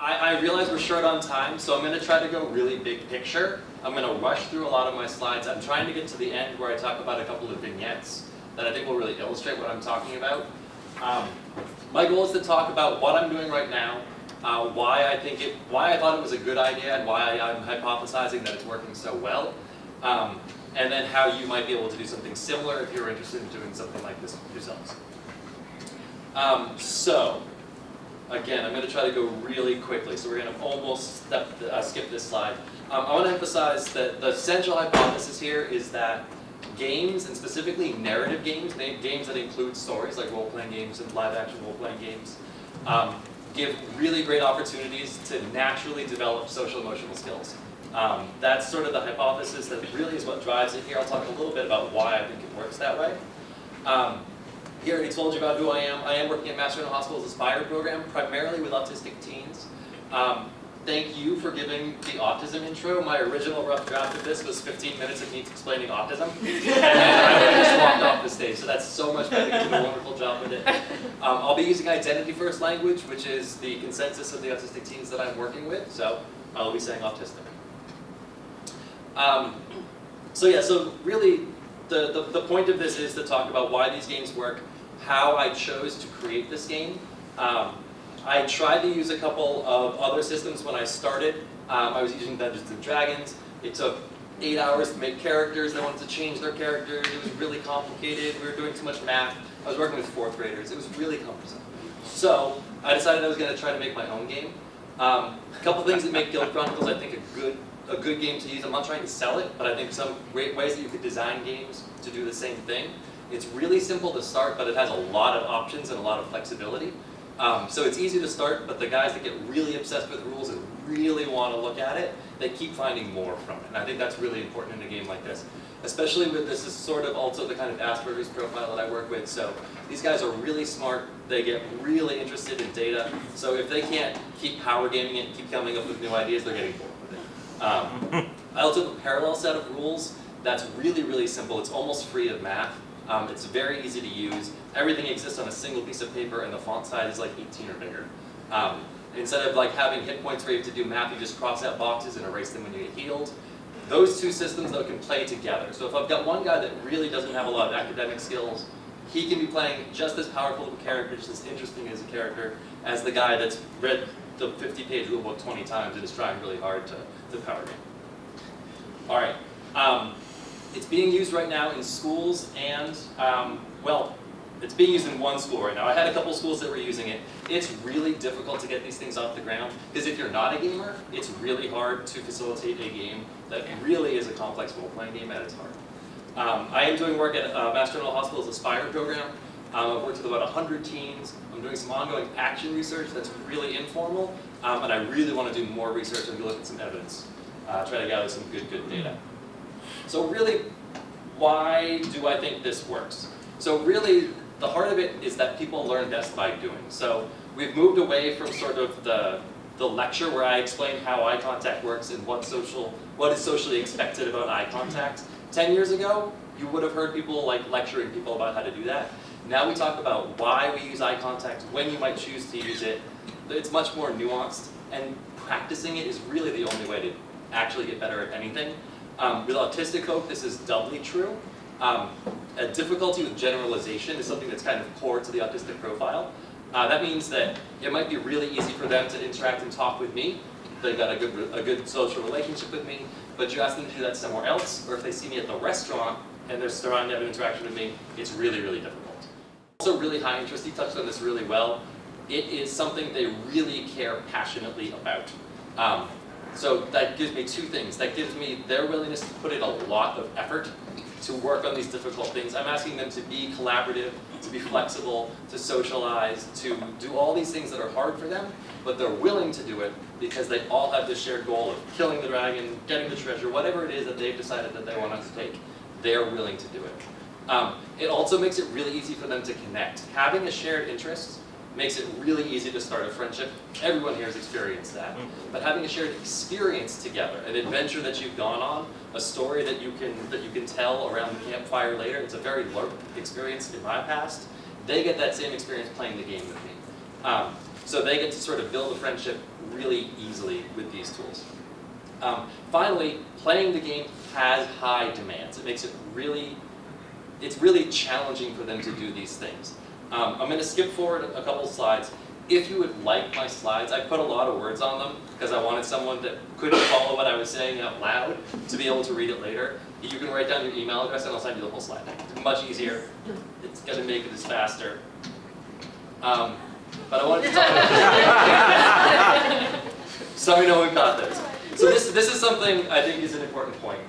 I realize we're short on time, so I'm going to try to go really big picture. I'm going to rush through a lot of my slides. I'm trying to get to the end where I talk about a couple of vignettes that I think will really illustrate what I'm talking about. My goal is to talk about what I'm doing right now, why I thought it was a good idea, and why I'm hypothesizing that it's working so well, and then how you might be able to do something similar if you're interested in doing something like this yourselves. So, again, I'm going to try to go really quickly, so we're going to almost skip this slide. I want to emphasize that the central hypothesis here is that games, and specifically narrative games, games that include stories like role-playing games and live-action role-playing games, give really great opportunities to naturally develop social-emotional skills. That's sort of the hypothesis that really is what drives it here. I'll talk a little bit about why I think it works that way. He already told you about who I am. I am working at Master General Hospital's Aspire program, primarily with autistic teens. Thank you for giving the autism intro. My original rough draft of this was 15 minutes of me explaining autism, and I just walked off the stage, so that's so much better. You did a wonderful job with it. I'll be using identity-first language, which is the consensus of the autistic teens that I'm working with, so I'll be saying autistic. So really, the point of this is to talk about why these games work, how I chose to create this game. I tried to use a couple of other systems when I started. I was using Dungeons & Dragons. It took 8 hours to make characters. They wanted to change their characters. It was really complicated. We were doing too much math. I was working with 4th graders. It was really cumbersome. So I decided I was going to try to make my own game. A couple things that make Guild Chronicles, I think, a good game to use. I'm not trying to sell it, but I think some great ways that you could design games to do the same thing. It's really simple to start, but it has a lot of options and a lot of flexibility. So it's easy to start, but the guys that get really obsessed with rules and really want to look at it, they keep finding more from it. And I think that's really important in a game like this. Especially with this is sort of also the kind of Asperger's profile that I work with. So these guys are really smart. They get really interested in data. So if they can't keep power gaming it, keep coming up with new ideas, they're getting bored with it. I also have a parallel set of rules that's really, really simple. It's almost free of math. It's very easy to use. Everything exists on a single piece of paper, and the font size is like 18 or bigger. Instead of like having hit points where you have to do math, you just cross out boxes and erase them when you get healed. Those two systems, though, can play together. So if I've got one guy that really doesn't have a lot of academic skills, he can be playing just as powerful of a character, just as interesting as a character, as the guy that's read the 50-page rulebook 20 times and is trying really hard to power game. All right. It's being used right now in schools and, well, it's being used in one school right now. I had a couple schools that were using it. It's really difficult to get these things off the ground, because if you're not a gamer, it's really hard to facilitate a game that really is a complex role-playing game at its heart. I am doing work at Master General Hospital's Aspire program. I've worked with about 100 teens. I'm doing some ongoing action research that's really informal, and I really want to do more research and look at some evidence, try to gather some good data. So really, why do I think this works? So really, the heart of it is that people learn best by doing. So we've moved away from sort of the lecture where I explain how eye contact works and what is socially expected about eye contact. 10 years ago, you would have heard people like lecturing people about how to do that. Now we talk about why we use eye contact, when you might choose to use it. It's much more nuanced, and practicing it is really the only way to actually get better at anything. With autistic folk, this is doubly true. A difficulty with generalization is something that's kind of core to the autistic profile. That means that it might be really easy for them to interact and talk with me. They've got a good social relationship with me, but you ask them to do that somewhere else, or if they see me at the restaurant and they're starting to have an interaction with me, it's really, really difficult. Also really high interest, he touched on this really well. It is something they really care passionately about. So that gives me two things. That gives me their willingness to put in a lot of effort to work on these difficult things. I'm asking them to be collaborative, to be flexible, to socialize, to do all these things that are hard for them, but they're willing to do it because they all have this shared goal of killing the dragon, getting the treasure, whatever it is that they've decided that they want us to take. They're willing to do it. It also makes it really easy for them to connect. Having a shared interest makes it really easy to start a friendship. Everyone here has experienced that. But having a shared experience together, an adventure that you've gone on, a story that you can tell around the campfire later, it's a very LARP experience in my past. They get that same experience playing the game with me. So they get to sort of build a friendship really easily with these tools. Finally, playing the game has high demands. It makes it it's really challenging for them to do these things. I'm going to skip forward a couple slides. If you would like my slides, I put a lot of words on them because I wanted someone that couldn't follow what I was saying out loud to be able to read it later. You can write down your email address and I'll send you the whole slide deck. It's much easier. It's going to make this faster. But I wanted to talk about sorry no one got this. So this is something I think is an important point.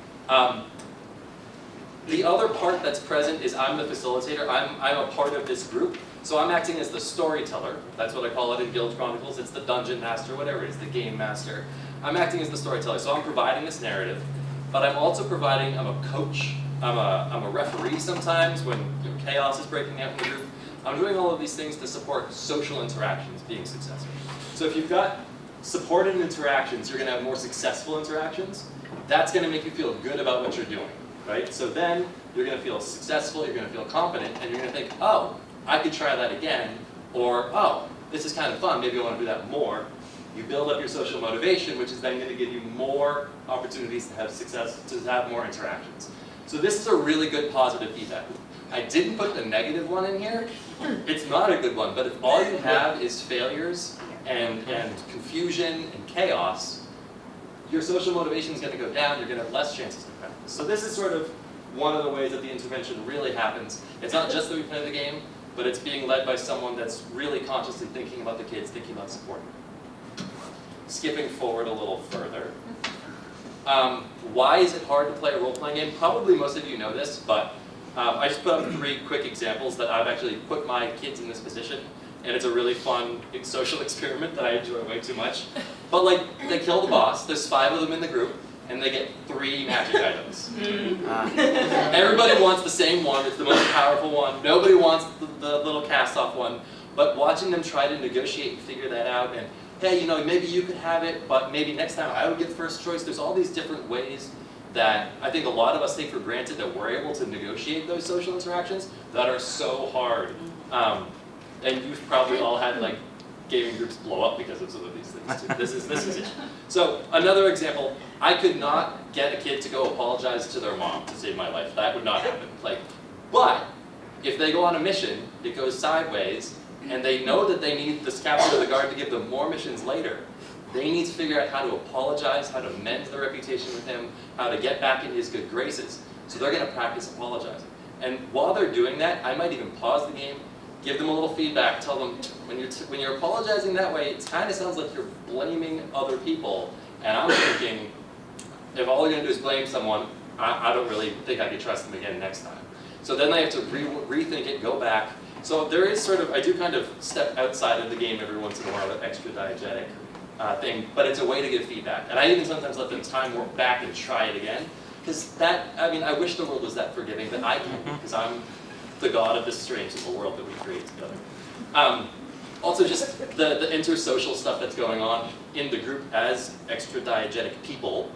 The other part that's present is I'm the facilitator. I'm a part of this group. So I'm acting as the storyteller. That's what I call it in Guild Chronicles. It's the dungeon master, whatever it is, the game master. I'm acting as the storyteller. So I'm providing this narrative, but I'm also providing, I'm a coach. I'm a referee sometimes when chaos is breaking out in the group. I'm doing all of these things to support social interactions being successful. So if you've got supported interactions, you're going to have more successful interactions. That's going to make you feel good about what you're doing, right? So then you're going to feel successful, you're going to feel confident, and you're going to think, oh, I could try that again, or oh, this is kind of fun, maybe I want to do that more. You build up your social motivation, which is then going to give you more opportunities to have success, to have more interactions. So this is a really good positive feedback loop. I didn't put the negative one in here. It's not a good one, but if all you have is failures and confusion and chaos, your social motivation is going to go down, you're going to have less chances to practice. So this is sort of one of the ways that the intervention really happens. It's not just that we play the game, but it's being led by someone that's really consciously thinking about the kids, thinking about supporting them. Skipping forward a little further. Why is it hard to play a role-playing game? Probably most of you know this, but I just put up 3 quick examples that I've actually put my kids in this position, and it's a really fun social experiment that I enjoy way too much. But like, they kill the boss, there's 5 of them in the group, and they get 3 magic items. Everybody wants the same one, it's the most powerful one. Nobody wants the little cast-off one, but watching them try to negotiate and figure that out, and hey, you know, maybe you could have it, but maybe next time I would get first choice. There's all these different ways that I think a lot of us take for granted that we're able to negotiate those social interactions that are so hard. And you've probably all had like gaming groups blow up because of some of these things too. This is it. So another example, I could not get a kid to go apologize to their mom to save my life. That would not happen. But if they go on a mission, it goes sideways, and they know that they need this captain of the guard to give them more missions later. They need to figure out how to apologize, how to mend their reputation with him, how to get back in his good graces. So they're going to practice apologizing. And while they're doing that, I might even pause the game, give them a little feedback, tell them, when you're apologizing that way, it kind of sounds like you're blaming other people. And I'm thinking, if all you're going to do is blame someone, I don't really think I could trust them again next time. So then they have to rethink it, go back. So there is sort of, I do kind of step outside of the game every once in a while, an extra diegetic thing, but it's a way to give feedback. And I even sometimes let them time warp back and try it again. Because that, I mean, I wish the world was that forgiving, but I can't, because I'm the god of this strange little world that we create together. Also just the intersocial stuff that's going on in the group as extra diegetic people,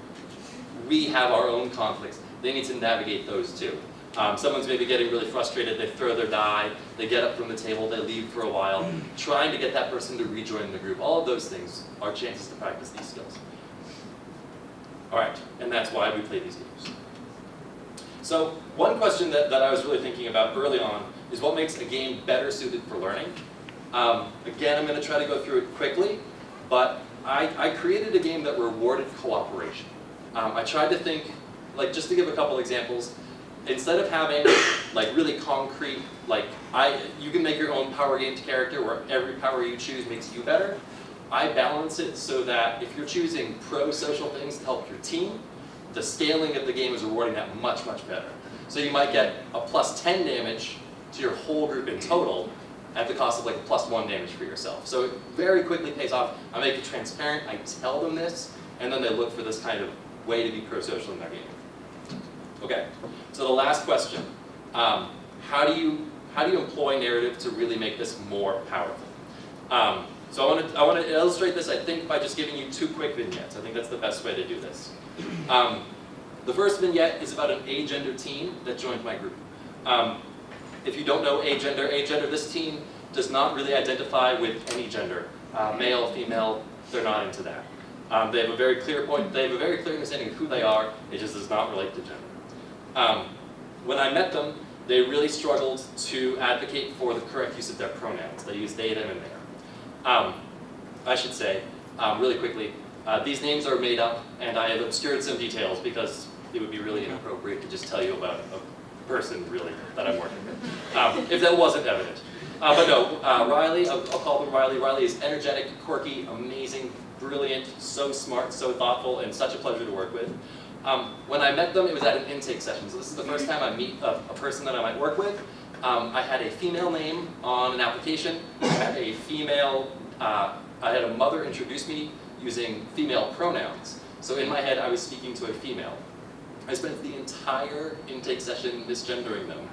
we have our own conflicts. They need to navigate those too. Someone's maybe getting really frustrated, they throw their die, they get up from the table, they leave for a while, trying to get that person to rejoin the group. All of those things are chances to practice these skills. Alright, and that's why we play these games. So one question that I was really thinking about early on is what makes a game better suited for learning. Again, I'm going to try to go through it quickly, but I created a game that rewarded cooperation. I tried to think, like just to give a couple examples, instead of having like really concrete, like you can make your own power games character where every power you choose makes you better, I balance it so that if you're choosing pro-social things to help your team, the scaling of the game is rewarding that much, much better. So you might get a plus 10 damage to your whole group in total at the cost of like a plus 1 damage for yourself. So it very quickly pays off. I make it transparent, I tell them this, and then they look for this kind of way to be pro-social in their game. Okay, so the last question, how do you employ narrative to really make this more powerful? So I want to illustrate this, I think, by just giving you 2 quick vignettes. I think that's the best way to do this. The first vignette is about an agender teen that joined my group. If you don't know agender, this teen does not really identify with any gender, male, female, they're not into that. They have a very clear point, they have a very clear understanding of who they are, it just does not relate to gender. When I met them, they really struggled to advocate for the correct use of their pronouns. They use they, them, and their. I should say, really quickly, these names are made up, and I have obscured some details because it would be really inappropriate to just tell you about a person, really, that I'm working with, if that wasn't evident. But no, Riley, I'll call him Riley. Riley is energetic, quirky, amazing, brilliant, so smart, so thoughtful, and such a pleasure to work with. When I met them, it was at an intake session, so this is the first time I meet a person that I might work with. I had a female name on an application. I had a female, I had a mother introduce me using female pronouns. So in my head, I was speaking to a female. I spent the entire intake session misgendering them.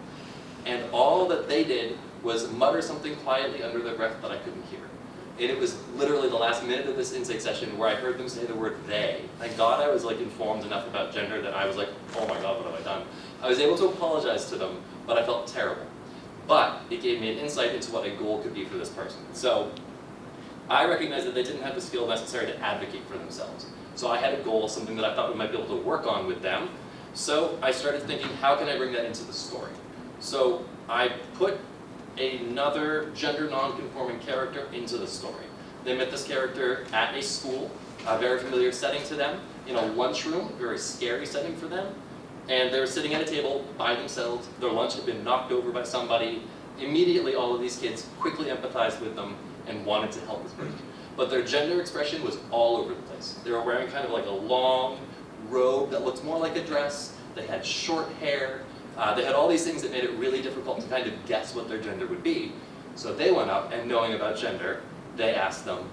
And all that they did was mutter something quietly under their breath that I couldn't hear. And it was literally the last minute of this intake session where I heard them say the word they. Thank God I was like informed enough about gender that I was like, oh my God, what have I done? I was able to apologize to them, but I felt terrible. But it gave me an insight into what a goal could be for this person. So I recognized that they didn't have the skill necessary to advocate for themselves. So I had a goal, something that I thought we might be able to work on with them. So I started thinking, how can I bring that into the story? So I put another gender non-conforming character into the story. They met this character at a school, a very familiar setting to them, in a lunchroom, a very scary setting for them. And they were sitting at a table by themselves. Their lunch had been knocked over by somebody. Immediately, all of these kids quickly empathized with them and wanted to help this person. But their gender expression was all over the place. They were wearing kind of like a long robe that looked more like a dress. They had short hair. They had all these things that made it really difficult to kind of guess what their gender would be. So they went up, and knowing about gender, they asked them,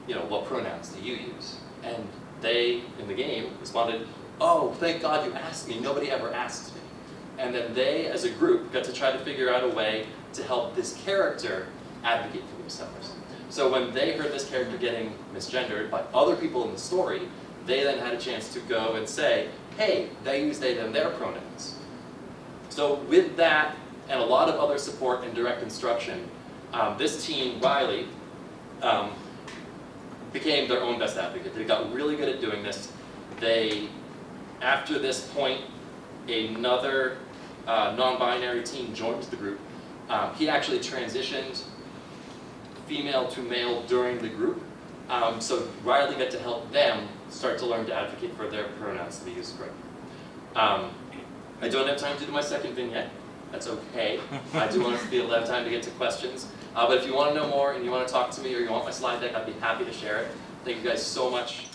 you know, what pronouns do you use? And they, in the game, responded, oh, thank God you asked me, nobody ever asks me. And then they, as a group, got to try to figure out a way to help this character advocate for themselves. So when they heard this character getting misgendered by other people in the story, they then had a chance to go and say, hey, they use they, them, their pronouns. So with that, and a lot of other support and direct instruction, this team, Riley, became their own best advocate. They got really good at doing this. They, after this point, another non-binary team joined the group. He actually transitioned female to male during the group. So Riley got to help them start to learn to advocate for their pronouns to be used correctly. I don't have time to do my second vignette. That's okay. I do want us to be able to have time to get to questions. But if you want to know more and you want to talk to me or you want my slide deck, I'd be happy to share it. Thank you guys so much.